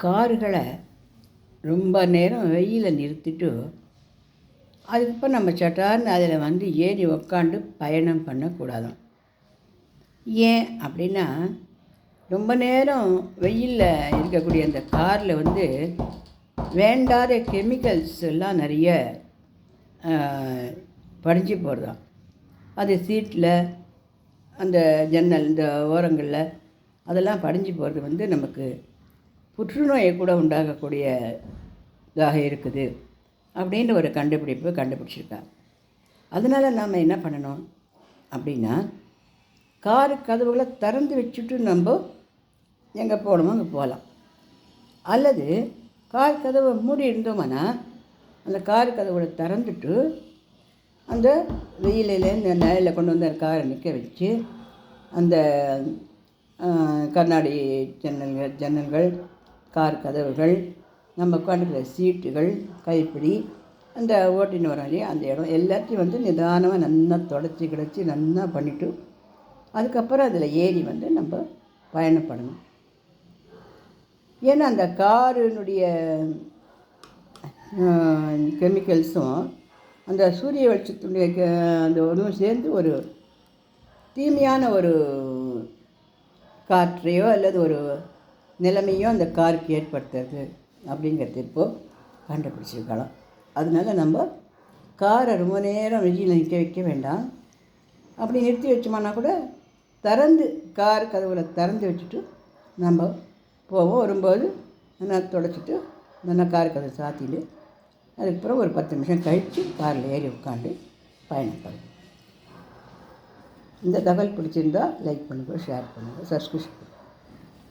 கார்களை ரொம்ப நேரம் வெயிலில் நிறுத்திட்டு அதுக்கப்புறம் நம்ம சட்டார்னு அதில் வந்து ஏறி உக்காந்து பயணம் பண்ணக்கூடாதாம். ஏன் அப்படின்னா, ரொம்ப நேரம் வெயிலில் இருக்கக்கூடிய அந்த காரில் வந்து வேண்டாத கெமிக்கல்ஸ் எல்லாம் நிறைய படிஞ்சு போடுதான். அது சீட்டில், அந்த ஜன்னல் இந்த ஓரங்களில் அதெல்லாம் படிஞ்சு போகிறது வந்து நமக்கு புற்றுநோயை கூட உண்டாகக்கூடிய இதாக இருக்குது அப்படின்ற ஒரு கண்டுபிடிச்சிருக்காங்க. அதனால் நாம் என்ன பண்ணணும் அப்படின்னா, காரு கதவுகளை திறந்து வச்சுட்டு நம்ம எங்கே போகணுமோ அங்கே போகலாம். அல்லது கார் கதவை மூடி இருந்தோம்னா அந்த கார் கதவுகளை திறந்துட்டு அந்த வெயிலேருந்து நிழலில் கொண்டு வந்து அந்த காரை நிற்க வச்சு அந்த கண்ணாடி ஜன்னல்கள் கார் கதவுகள், நம்ம உட்காந்துக்கிற சீட்டுகள், கைப்பிடி, அந்த ஓட்டின்னு வரோம் இல்லையா அந்த இடம் எல்லாத்தையும் வந்து நிதானமாக நல்லா தொடச்சி கிடச்சி நல்லா பண்ணிவிட்டு அதுக்கப்புறம் அதில் ஏறி வந்து நம்ம பயணப்படணும். ஏன்னா அந்த காரினுடைய கெமிக்கல்ஸும் அந்த சூரிய வெளிச்சத்துடைய அந்த ஒன்றும் சேர்ந்து ஒரு தீமையான ஒரு காற்றையோ அல்லது ஒரு நிலைமையோ அந்த காருக்கு ஏற்படுத்துறது அப்படிங்கிறது இப்போது கண்டுபிடிச்சிருக்கலாம். அதனால் நம்ம காரை ரொம்ப நேரம் வெயிலில் நிற்க வைக்க வேண்டாம். அப்படி நிறுத்தி வச்சோம்னா கூட கார் கதவுகளை திறந்து வச்சுட்டு நம்ம போவோம். வரும்போது நல்லா தொடச்சிட்டு நல்லா கார் கதவை சாத்திட்டு அதுக்கப்புறம் ஒரு 10 நிமிஷம் கழித்து காரில் ஏறி உட்காந்து பயணப்படும். இந்த தகவல் பிடிச்சிருந்தால் லைக் பண்ணுங்கள், ஷேர் பண்ணுங்கள், சப்ஸ்கிரைப் பண்ணுங்கள்.